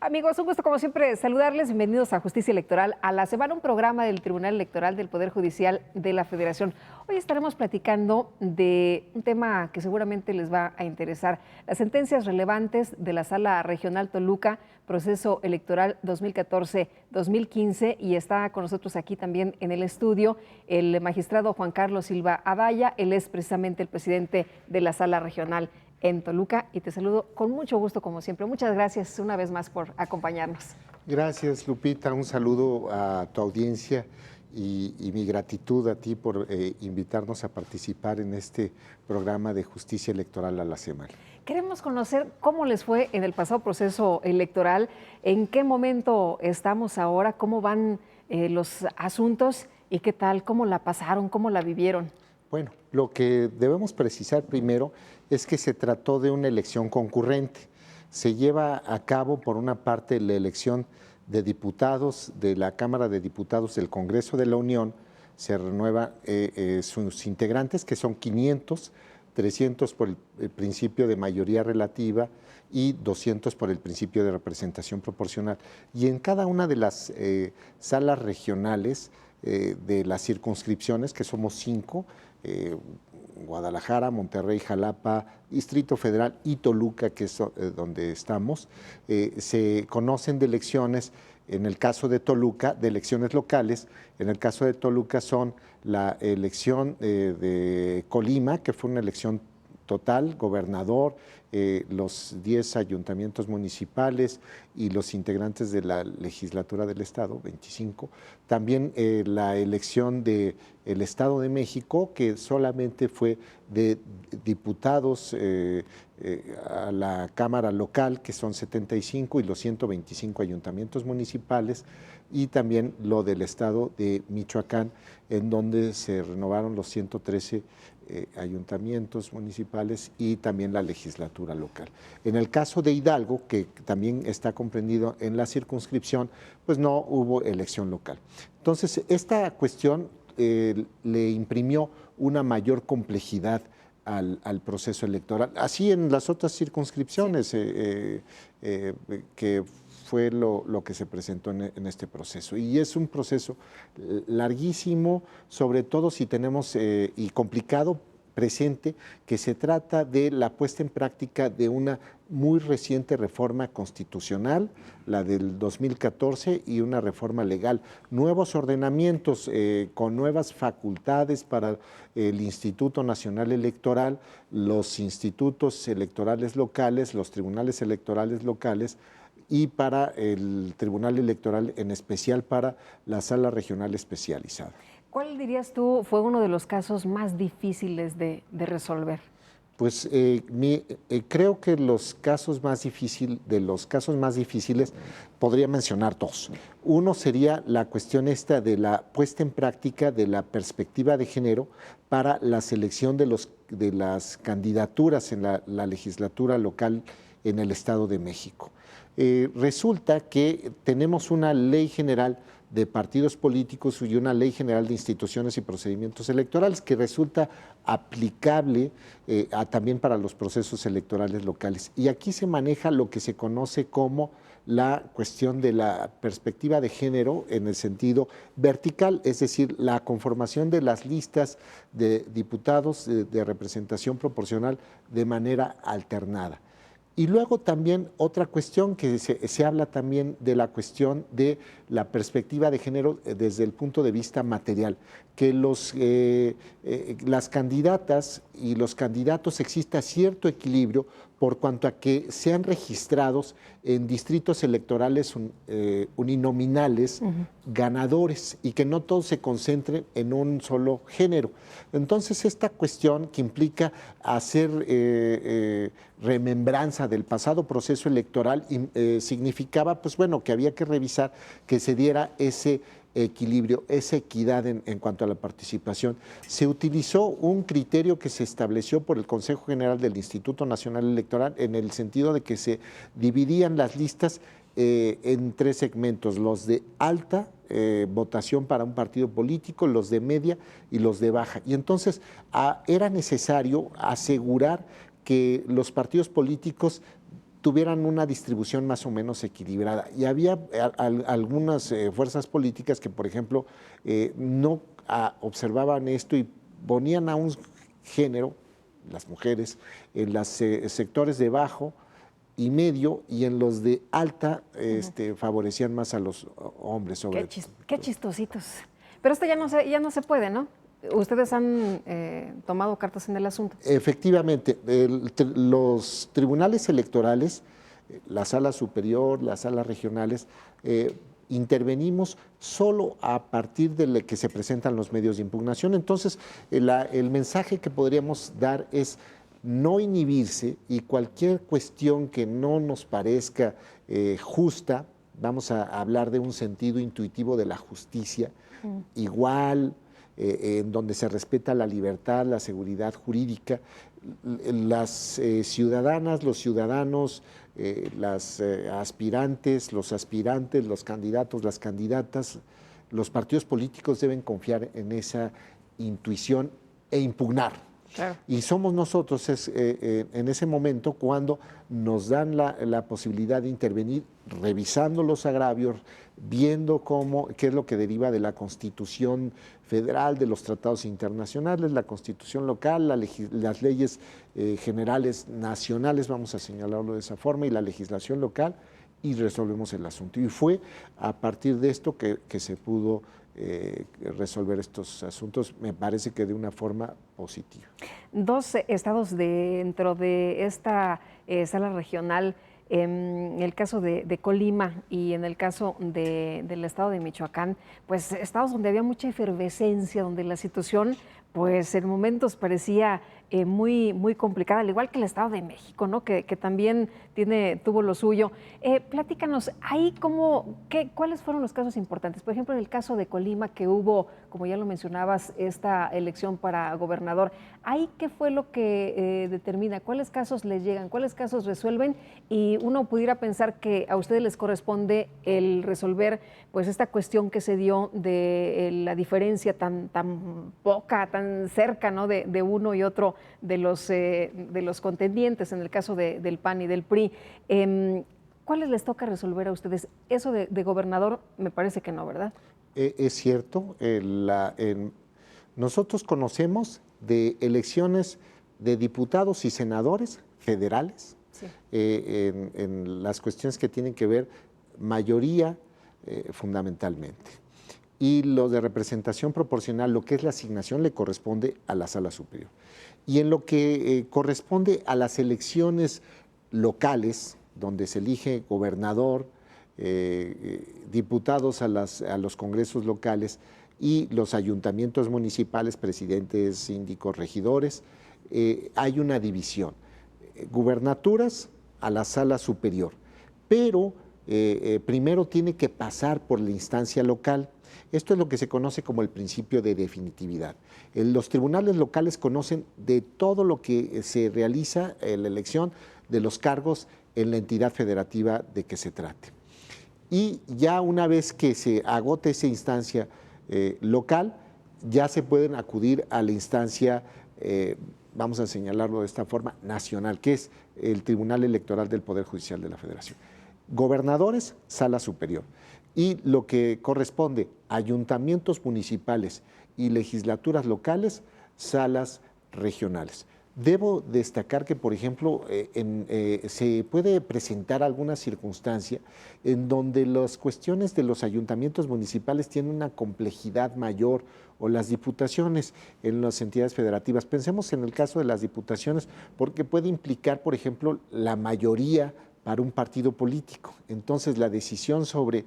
Amigos, un gusto como siempre saludarles. Bienvenidos a Justicia Electoral a la semana, un programa del Tribunal Electoral del Poder Judicial de la Federación. Hoy estaremos platicando de un tema que seguramente les va a interesar. Las sentencias relevantes de la Sala Regional Toluca, proceso electoral 2014-2015, y está con nosotros aquí también en el estudio el magistrado Juan Carlos Silva Adaya. Él es precisamente el presidente de la Sala Regional en Toluca, y te saludo con mucho gusto como siempre. Muchas gracias una vez más por acompañarnos. Gracias, Lupita. Un saludo a tu audiencia y mi gratitud a ti por invitarnos a participar en este programa de Justicia Electoral a la semana. Queremos conocer cómo les fue en el pasado proceso electoral, en qué momento estamos ahora, cómo van los asuntos y qué tal, cómo la pasaron, cómo la vivieron. Bueno, lo que debemos precisar primero es que se trató de una elección concurrente. Se lleva a cabo, por una parte, la elección de diputados de la Cámara de Diputados del Congreso de la Unión. Se renuevan sus integrantes, que son 500, 300 por el principio de mayoría relativa y 200 por el principio de representación proporcional. Y en cada una de las salas regionales de las circunscripciones, que somos 5, Guadalajara, Monterrey, Jalapa, Distrito Federal y Toluca, que es donde estamos, se conocen de elecciones, en el caso de Toluca, de elecciones locales. En el caso de Toluca son la elección de Colima, que fue una elección total, gobernador, los 10 ayuntamientos municipales y los integrantes de la legislatura del Estado, 25. También la elección del Estado de México, que solamente fue de diputados a la Cámara local, que son 75, y los 125 ayuntamientos municipales, y también lo del Estado de Michoacán, en donde se renovaron los 113 ayuntamientos municipales y también la legislatura local. En el caso de Hidalgo, que también está comprendido en la circunscripción, pues no hubo elección local. Entonces, esta cuestión le imprimió una mayor complejidad al proceso electoral. Así en las otras circunscripciones, que fue lo que se presentó en este proceso. Y es un proceso larguísimo, sobre todo si tenemos, y complicado, presente, que se trata de la puesta en práctica de una muy reciente reforma constitucional, la del 2014, y una reforma legal, nuevos ordenamientos con nuevas facultades para el Instituto Nacional Electoral, los institutos electorales locales, los tribunales electorales locales, y para el Tribunal Electoral, en especial para la Sala Regional Especializada. ¿Cuál dirías tú fue uno de los casos más difíciles de resolver? Pues creo que de los casos más difíciles podría mencionar dos. Uno sería la cuestión esta de la puesta en práctica de la perspectiva de género para la selección de las candidaturas en la legislatura local en el Estado de México. Resulta que tenemos una ley general de partidos políticos y una ley general de instituciones y procedimientos electorales que resulta aplicable también para los procesos electorales locales. Y aquí se maneja lo que se conoce como la cuestión de la perspectiva de género en el sentido vertical, es decir, la conformación de las listas de diputados de representación proporcional de manera alternada. Y luego también otra cuestión que se habla también de la cuestión de la perspectiva de género desde el punto de vista material, que las candidatas y los candidatos exista cierto equilibrio por cuanto a que sean registrados en distritos electorales uninominales ganadores y que no todo se concentre en un solo género. Entonces, esta cuestión que implica hacer remembranza del pasado proceso electoral significaba, pues bueno, que había que revisar que se diera ese equilibrio, esa equidad en cuanto a la participación. Se utilizó un criterio que se estableció por el Consejo General del Instituto Nacional Electoral en el sentido de que se dividían las listas en 3 segmentos: los de alta votación para un partido político, los de media y los de baja. Y entonces era necesario asegurar que los partidos políticos tuvieran una distribución más o menos equilibrada. Y había algunas fuerzas políticas que, por ejemplo, no observaban esto y ponían a un género, las mujeres, en los sectores de bajo y medio, y en los de alta favorecían más a los hombres. Qué chistositos. Pero esto ya no se puede, ¿no? Ustedes han tomado cartas en el asunto. Efectivamente, los tribunales electorales, la sala superior, las salas regionales, intervenimos solo a partir de que se presentan los medios de impugnación. Entonces, el mensaje que podríamos dar es no inhibirse, y cualquier cuestión que no nos parezca justa, vamos a hablar de un sentido intuitivo de la justicia, igual, en donde se respeta la libertad, la seguridad jurídica. Las ciudadanas, los ciudadanos, las aspirantes, los aspirantes, los candidatos, las candidatas, los partidos políticos deben confiar en esa intuición e impugnar. Claro. Y somos nosotros en ese momento cuando nos dan la posibilidad de intervenir, revisando los agravios, viendo qué es lo que deriva de la Constitución federal, de los tratados internacionales, la Constitución local, las leyes generales nacionales, vamos a señalarlo de esa forma, y la legislación local, y resolvemos el asunto. Y fue a partir de esto que se pudo resolver estos asuntos, me parece que de una forma positiva. Dos estados dentro de esta sala regional, en el caso de Colima y en el caso del estado de Michoacán, pues estados donde había mucha efervescencia, donde la situación pues en momentos parecía muy complicada, al igual que el Estado de México, ¿no? Que también tuvo lo suyo. Platícanos, ahí ¿cuáles fueron los casos importantes? Por ejemplo, en el caso de Colima, que hubo, como ya lo mencionabas, esta elección para gobernador, ¿ahí qué fue lo que determina? ¿Cuáles casos les llegan? ¿Cuáles casos resuelven? Y uno pudiera pensar que a ustedes les corresponde el resolver pues esta cuestión que se dio de la diferencia tan poca, tan cerca, ¿no? de uno y otro de los contendientes, en el caso del PAN y del PRI. ¿Cuáles les toca resolver a ustedes? Eso de gobernador me parece que no, ¿verdad? Es cierto, nosotros conocemos de elecciones de diputados y senadores federales, sí, en las cuestiones que tienen que ver mayoría fundamentalmente. Y lo de representación proporcional, lo que es la asignación, le corresponde a la sala superior. Y en lo que corresponde a las elecciones locales, donde se elige gobernador, diputados a los congresos locales y los ayuntamientos municipales, presidentes, síndicos, regidores, hay una división. Gubernaturas a la sala superior, pero primero tiene que pasar por la instancia local. Esto es lo que se conoce como el principio de definitividad. Los tribunales locales conocen de todo lo que se realiza en la elección de los cargos en la entidad federativa de que se trate. Y ya una vez que se agote esa instancia local, ya se pueden acudir a la instancia, vamos a señalarlo de esta forma, nacional, que es el Tribunal Electoral del Poder Judicial de la Federación. Gobernadores, sala superior. Y lo que corresponde a ayuntamientos municipales y legislaturas locales, salas regionales. Debo destacar que, por ejemplo, se puede presentar alguna circunstancia en donde las cuestiones de los ayuntamientos municipales tienen una complejidad mayor, o las diputaciones en las entidades federativas. Pensemos en el caso de las diputaciones, porque puede implicar, por ejemplo, la mayoría para un partido político. Entonces, la decisión sobre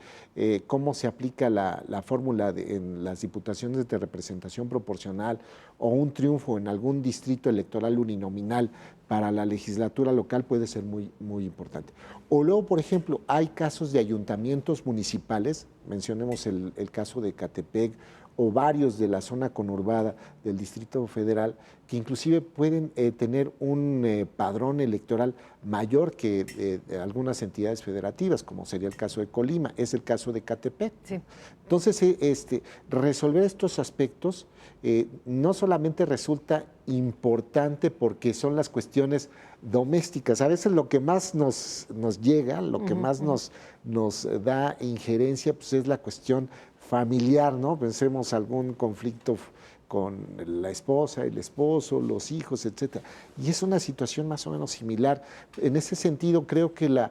cómo se aplica la fórmula en las diputaciones de representación proporcional, o un triunfo en algún distrito electoral uninominal para la legislatura local, puede ser muy importante. O luego, por ejemplo, hay casos de ayuntamientos municipales, mencionemos el caso de Ecatepec, o varios de la zona conurbada del Distrito Federal, que inclusive pueden tener un padrón electoral mayor que algunas entidades federativas, como sería el caso de Colima, es el caso de Ecatepec. Sí. Entonces, resolver estos aspectos no solamente resulta importante porque son las cuestiones domésticas, a veces lo que más nos llega, lo que más nos da injerencia, pues es la cuestión familiar, ¿no? Pensemos algún conflicto con la esposa, el esposo, los hijos, etcétera. Y es una situación más o menos similar. En ese sentido, creo que la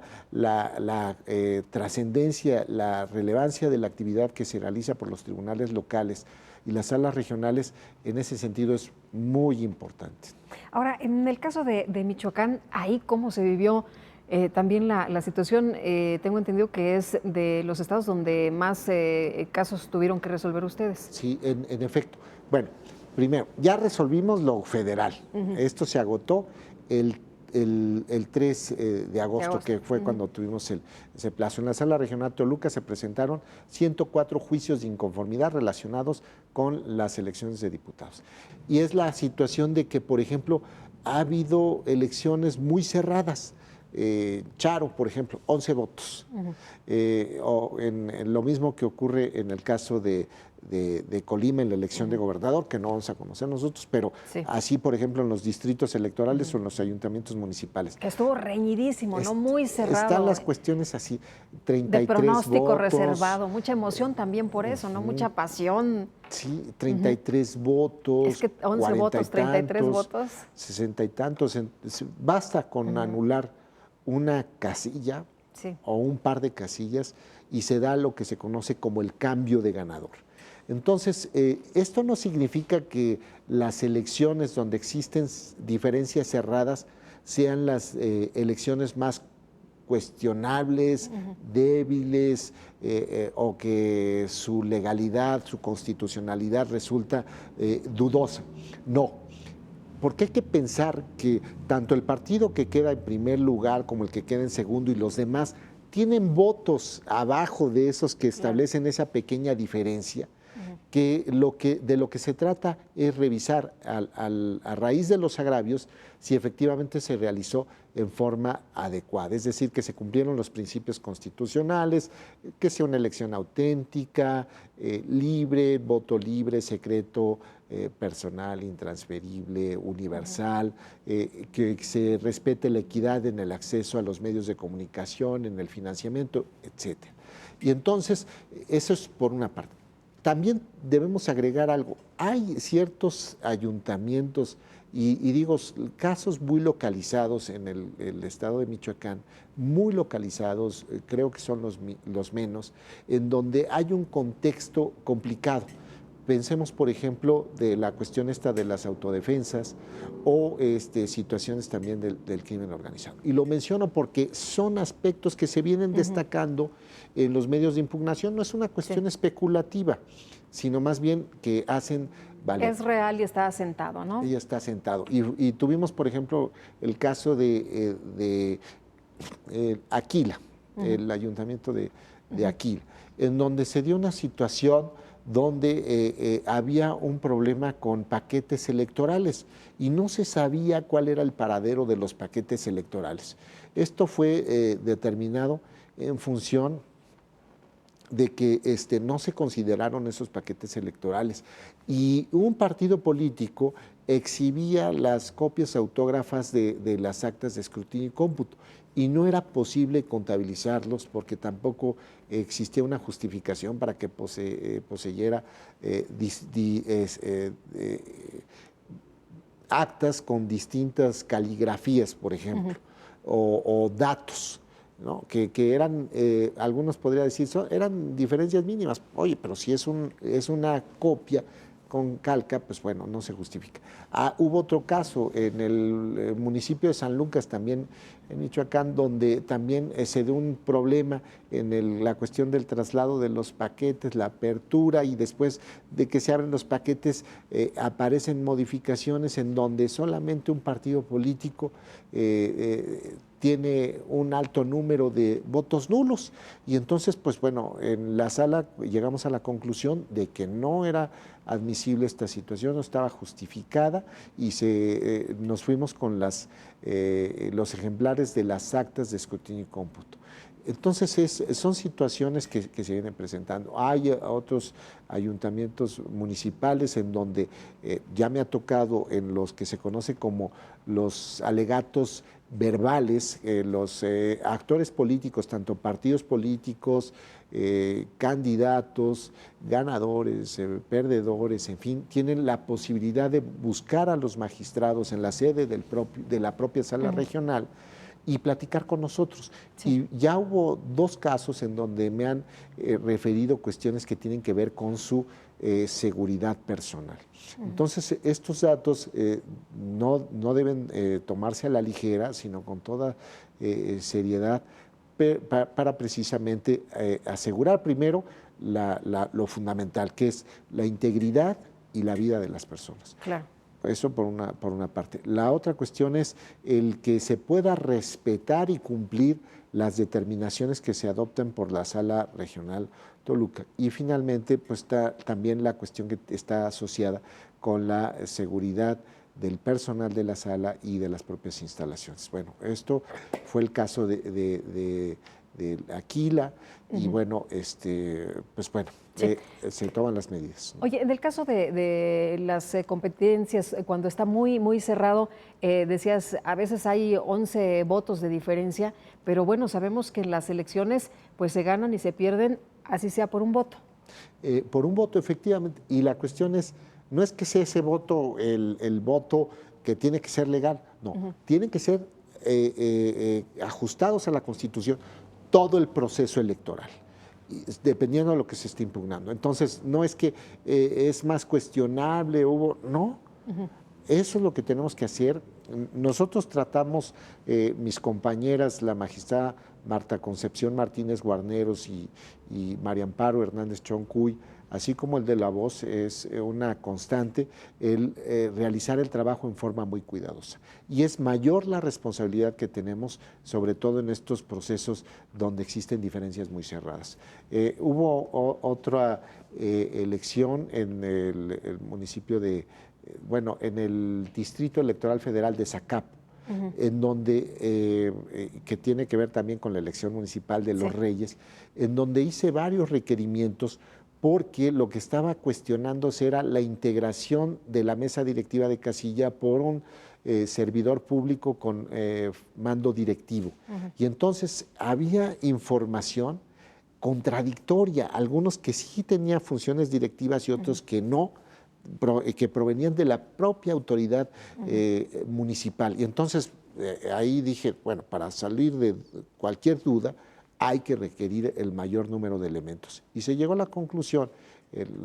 trascendencia, la relevancia de la actividad que se realiza por los tribunales locales y las salas regionales, en ese sentido es muy importante. Ahora, en el caso de Michoacán, ahí cómo se vivió también la situación, tengo entendido que es de los estados donde más casos tuvieron que resolver ustedes. Sí, en efecto. Bueno, primero, ya resolvimos lo federal. Esto se agotó el 3 de agosto, que fue cuando tuvimos ese plazo. En la Sala Regional Toluca se presentaron 104 juicios de inconformidad relacionados con las elecciones de diputados. Y es la situación de que, por ejemplo, ha habido elecciones muy cerradas. Charo, por ejemplo, 11 votos. O en lo mismo que ocurre en el caso de Colima en la elección de gobernador, que no vamos a conocer nosotros, pero así, por ejemplo, en los distritos electorales o en los ayuntamientos municipales. Que estuvo reñidísimo, ¿no? Muy cerrado. Están las cuestiones así, 33 de pronóstico votos, reservado, mucha emoción también por eso, ¿no? Mucha pasión. Sí, 33 votos. Es que 11 votos, 33 votos. 60 y tantos. Basta con anular una casilla o un par de casillas y se da lo que se conoce como el cambio de ganador. Entonces, esto no significa que las elecciones donde existen diferencias cerradas sean las elecciones más cuestionables, débiles, o que su legalidad, su constitucionalidad resulta dudosa. No. Porque hay que pensar que tanto el partido que queda en primer lugar como el que queda en segundo y los demás tienen votos abajo de esos que establecen esa pequeña diferencia, que de lo que se trata es revisar a raíz de los agravios si efectivamente se realizó en forma adecuada, es decir, que se cumplieron los principios constitucionales, que sea una elección auténtica, libre, voto libre, secreto, personal, intransferible, universal, que se respete la equidad en el acceso a los medios de comunicación, en el financiamiento, etcétera. Y entonces, eso es por una parte. También debemos agregar algo. Hay ciertos ayuntamientos, y digo, casos muy localizados en el estado de Michoacán, muy localizados, creo que son los menos, en donde hay un contexto complicado. Pensemos, por ejemplo, de la cuestión esta de las autodefensas o situaciones también del crimen organizado. Y lo menciono porque son aspectos que se vienen destacando en los medios de impugnación. No es una cuestión especulativa, sino más bien que hacen valer. Es real y está asentado, ¿no? Ella está asentado. Y tuvimos, por ejemplo, el caso de Aquila, el ayuntamiento de Aquila, en donde se dio una situación donde había un problema con paquetes electorales y no se sabía cuál era el paradero de los paquetes electorales. Esto fue determinado en función de que no se consideraron esos paquetes electorales y un partido político exhibía las copias autógrafas de las actas de escrutinio y cómputo y no era posible contabilizarlos porque tampoco existía una justificación para que poseyera actas con distintas caligrafías, por ejemplo, o datos, ¿no? Que eran, algunos podrían decir, eran diferencias mínimas. Oye, pero si es una copia con calca, pues bueno, no se justifica. Hubo otro caso en el municipio de San Lucas, también en Michoacán, donde también se dio un problema en la cuestión del traslado de los paquetes, la apertura, y después de que se abren los paquetes aparecen modificaciones en donde solamente un partido político tiene un alto número de votos nulos. Y entonces, pues bueno, en la sala llegamos a la conclusión de que no era admisible esta situación, no estaba justificada, y nos fuimos con los ejemplares de las actas de escrutinio y cómputo. Entonces, son situaciones que se vienen presentando. Hay otros ayuntamientos municipales en donde ya me ha tocado, en los que se conoce como los alegatos verbales, los actores políticos, tanto partidos políticos, candidatos, ganadores, perdedores, en fin, tienen la posibilidad de buscar a los magistrados en la sede de la propia sala regional y platicar con nosotros. Sí. Y ya hubo 2 casos en donde me han referido cuestiones que tienen que ver con su seguridad personal. Entonces, estos datos no deben tomarse a la ligera, sino con toda seriedad, para precisamente asegurar primero lo fundamental, que es la integridad y la vida de las personas. Claro. Eso por una parte. La otra cuestión es el que se pueda respetar y cumplir las determinaciones que se adopten por la Sala Regional Toluca. Y finalmente, pues está también la cuestión que está asociada con la seguridad del personal de la sala y de las propias instalaciones. Bueno, esto fue el caso de Aquila, y bueno, pues bueno, sí, se toman las medidas. Oye, en el caso de las competencias, cuando está muy cerrado, decías, a veces hay 11 votos de diferencia, pero bueno, sabemos que en las elecciones pues se ganan y se pierden, así sea por un voto. Por un voto, efectivamente, y la cuestión es, no es que sea ese voto el voto que tiene que ser legal, no, tienen que ser ajustados a la Constitución todo el proceso electoral, dependiendo de lo que se esté impugnando. Entonces, no es que es más cuestionable, no, eso es lo que tenemos que hacer. Nosotros tratamos, mis compañeras, la magistrada Marta Concepción Martínez Guarneros y María Amparo Hernández Choncuy, así como el de la voz, es una constante el realizar el trabajo en forma muy cuidadosa. Y es mayor la responsabilidad que tenemos, sobre todo en estos procesos donde existen diferencias muy cerradas. Hubo otra elección en el municipio en el Distrito Electoral Federal de Zacapu, en donde, que tiene que ver también con la elección municipal de Los Reyes, en donde hice varios requerimientos, porque lo que estaba cuestionándose era la integración de la mesa directiva de casilla por un servidor público con mando directivo. Y entonces había información contradictoria, algunos que sí tenían funciones directivas y otros que no, que provenían de la propia autoridad municipal. Y entonces ahí dije, bueno, para salir de cualquier duda, hay que requerir el mayor número de elementos. Y se llegó a la conclusión,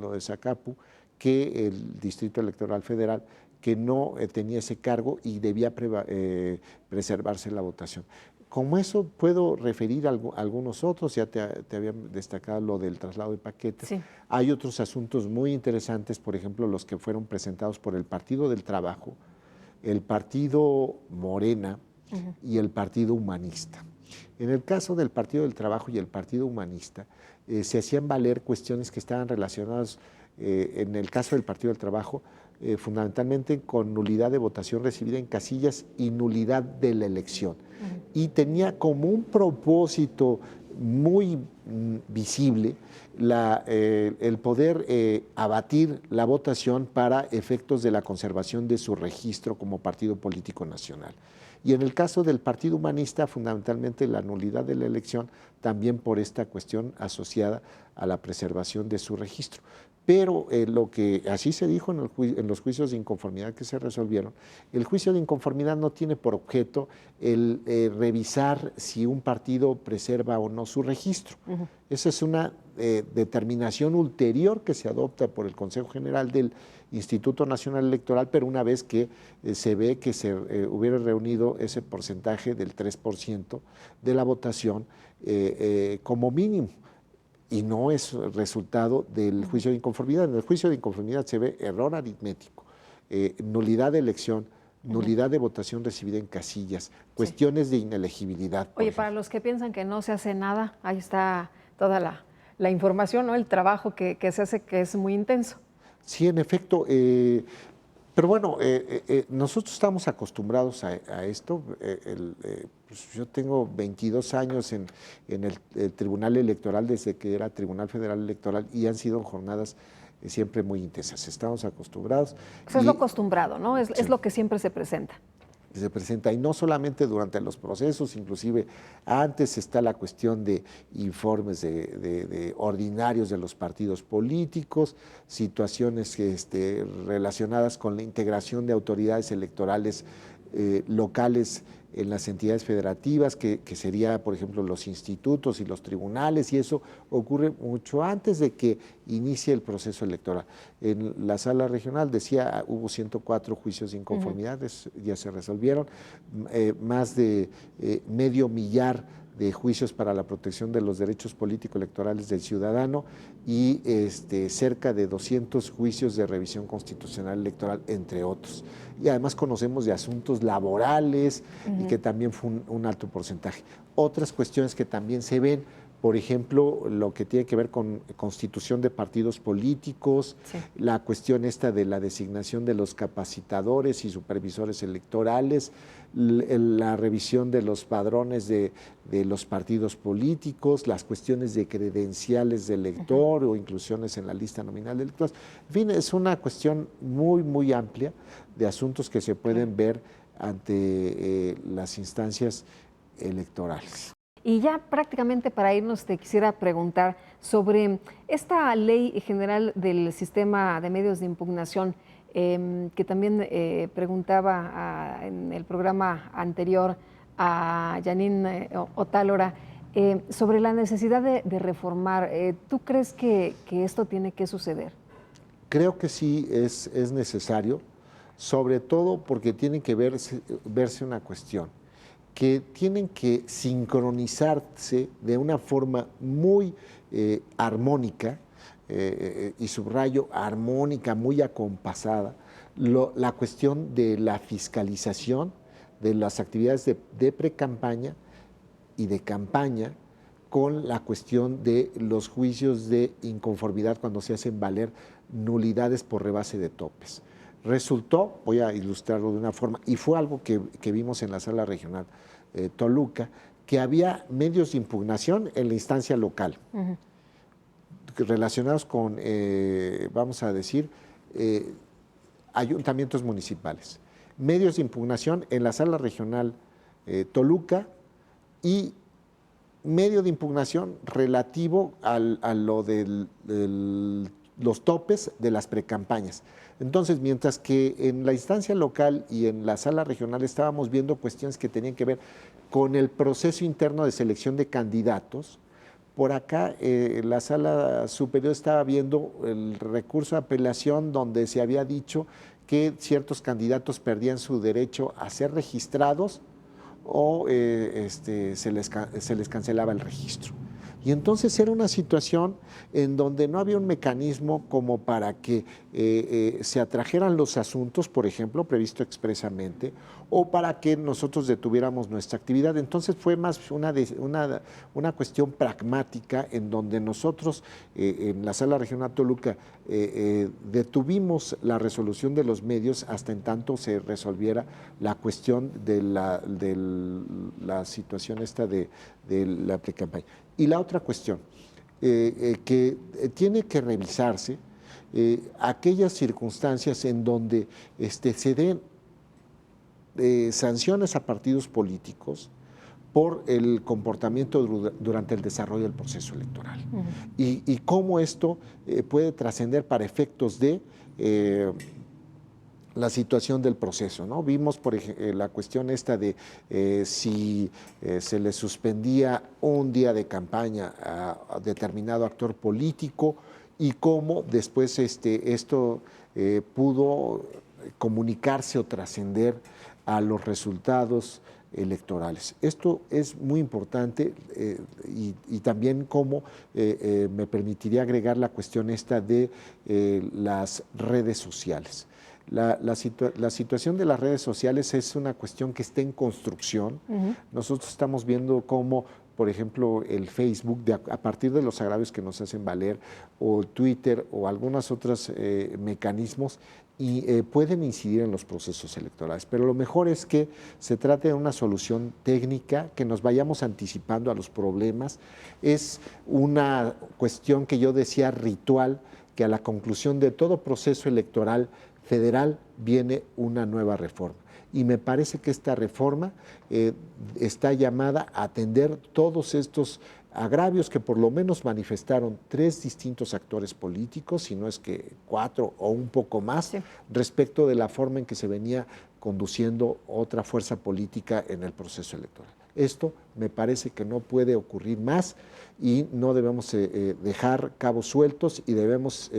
lo de Zacapu, que el Distrito Electoral Federal, que no tenía ese cargo y debía preservarse la votación. Como eso puedo referir a algunos otros, ya te había destacado lo del traslado de paquetes. Sí. Hay otros asuntos muy interesantes, por ejemplo, los que fueron presentados por el Partido del Trabajo, el Partido Morena y el Partido Humanista. En el caso del Partido del Trabajo y el Partido Humanista, se hacían valer cuestiones que estaban relacionadas, en el caso del Partido del Trabajo, fundamentalmente con nulidad de votación recibida en casillas y nulidad de la elección. Y tenía como un propósito muy visible el poder abatir la votación para efectos de la conservación de su registro como partido político nacional. Y en el caso del Partido Humanista, fundamentalmente la nulidad de la elección, también por esta cuestión asociada a la preservación de su registro. Pero lo que así se dijo en los juicios de inconformidad que se resolvieron, el juicio de inconformidad no tiene por objeto el revisar si un partido preserva o no su registro. Esa es una determinación ulterior que se adopta por el Consejo General del Instituto Nacional Electoral, pero una vez que se ve que se hubiera reunido ese porcentaje del 3% de la votación como mínimo. Y no es resultado del juicio de inconformidad. En el juicio de inconformidad se ve error aritmético, nulidad de elección, nulidad de votación recibida en casillas, cuestiones de inelegibilidad. Oye, para los que piensan que no se hace nada, ahí está toda la información, ¿no? El trabajo que se hace, que es muy intenso. Sí, en efecto. Pero bueno, nosotros estamos acostumbrados a esto. Pues yo tengo 22 años en el Tribunal Electoral desde que era Tribunal Federal Electoral y han sido jornadas siempre muy intensas. Estamos acostumbrados. Pues es lo acostumbrado, ¿no? Sí. Es lo que siempre se presenta. Se presenta, y no solamente durante los procesos, inclusive antes está la cuestión de informes de ordinarios de los partidos políticos, situaciones relacionadas con la integración de autoridades electorales locales en las entidades federativas, que sería, por ejemplo, los institutos y los tribunales, y eso ocurre mucho antes de que inicie el proceso electoral. En la sala regional, decía, hubo 104 juicios de inconformidades, ya se resolvieron, más de medio millar de juicios para la protección de los derechos político-electorales del ciudadano y cerca de 200 juicios de revisión constitucional electoral, entre otros. Y además conocemos de asuntos laborales y que también fue un alto porcentaje. Otras cuestiones que también se ven, por ejemplo, lo que tiene que ver con constitución de partidos políticos, la cuestión esta de la designación de los capacitadores y supervisores electorales, la revisión de los padrones de los partidos políticos, las cuestiones de credenciales de elector o inclusiones en la lista nominal de electores. En fin, es una cuestión muy, muy amplia de asuntos que se pueden ver ante las instancias electorales. Y ya prácticamente para irnos te quisiera preguntar sobre esta ley general del sistema de medios de impugnación, que también preguntaba en el programa anterior a Janine Otálora, sobre la necesidad de reformar. ¿Tú crees que esto tiene que suceder? Creo que sí es necesario, sobre todo porque tiene que verse una cuestión, que tienen que sincronizarse de una forma muy armónica, y subrayo armónica, muy acompasada, la cuestión de la fiscalización de las actividades de pre-campaña y de campaña, con la cuestión de los juicios de inconformidad cuando se hacen valer nulidades por rebase de topes. Resultó, voy a ilustrarlo de una forma, y fue algo que vimos en la sala regional Toluca, que había medios de impugnación en la instancia local, relacionados con, vamos a decir, ayuntamientos municipales. Medios de impugnación en la sala regional Toluca y medio de impugnación relativo a lo de los topes de las precampañas. Entonces, mientras que en la instancia local y en la sala regional estábamos viendo cuestiones que tenían que ver con el proceso interno de selección de candidatos, por acá la sala superior estaba viendo el recurso de apelación donde se había dicho que ciertos candidatos perdían su derecho a ser registrados o se les cancelaba el registro. Y entonces era una situación en donde no había un mecanismo como para que se atrajeran los asuntos, por ejemplo, previsto expresamente, o para que nosotros detuviéramos nuestra actividad. Entonces fue más una cuestión pragmática en donde nosotros, en la sala regional Toluca, detuvimos la resolución de los medios hasta en tanto se resolviera la cuestión de la situación esta de la precampaña. Y la otra cuestión, que tiene que revisarse aquellas circunstancias en donde se den sanciones a partidos políticos por el comportamiento durante el desarrollo del proceso electoral. Y cómo esto puede trascender para efectos de la situación del proceso, ¿no? Vimos, por ejemplo, la cuestión esta de si se le suspendía un día de campaña a determinado actor político y cómo después esto pudo comunicarse o trascender a los resultados electorales. Esto es muy importante y también cómo me permitiría agregar la cuestión esta de las redes sociales. La situación de las redes sociales es una cuestión que está en construcción. Nosotros estamos viendo cómo, por ejemplo, el Facebook, a partir de los agravios que nos hacen valer, o Twitter, o algunos otros mecanismos, pueden incidir en los procesos electorales. Pero lo mejor es que se trate de una solución técnica, que nos vayamos anticipando a los problemas. Es una cuestión que yo decía ritual, que a la conclusión de todo proceso electoral federal viene una nueva reforma. Y me parece que esta reforma está llamada a atender todos estos agravios que por lo menos manifestaron 3 distintos actores políticos, si no es que 4 o un poco más, sí, respecto de la forma en que se venía conduciendo otra fuerza política en el proceso electoral. Esto me parece que no puede ocurrir más y no debemos dejar cabos sueltos y debemos,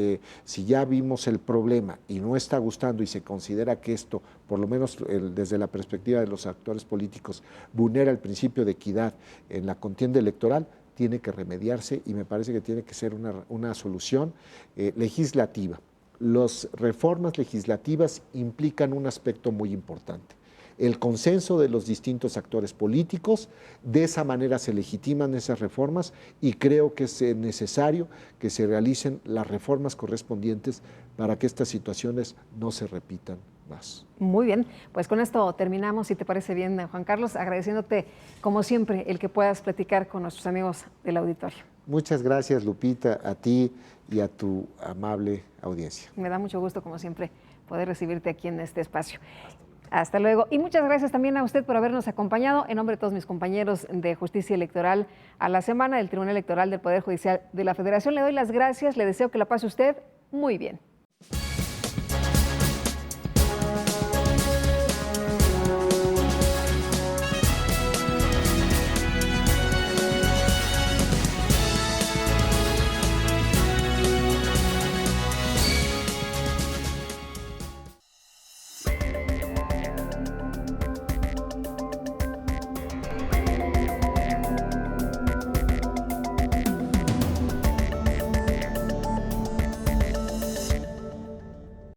si ya vimos el problema y no está gustando y se considera que esto, por lo menos desde la perspectiva de los actores políticos, vulnera el principio de equidad en la contienda electoral, tiene que remediarse y me parece que tiene que ser una solución legislativa. Las reformas legislativas implican un aspecto muy importante: el consenso de los distintos actores políticos. De esa manera se legitiman esas reformas y creo que es necesario que se realicen las reformas correspondientes para que estas situaciones no se repitan más. Muy bien, pues con esto terminamos, si te parece bien, Juan Carlos, agradeciéndote como siempre el que puedas platicar con nuestros amigos del auditorio. Muchas gracias, Lupita, a ti y a tu amable audiencia. Me da mucho gusto, como siempre, poder recibirte aquí en este espacio. Hasta luego. Y muchas gracias también a usted por habernos acompañado. En nombre de todos mis compañeros de Justicia Electoral a la semana del Tribunal Electoral del Poder Judicial de la Federación, le doy las gracias, le deseo que la pase usted muy bien.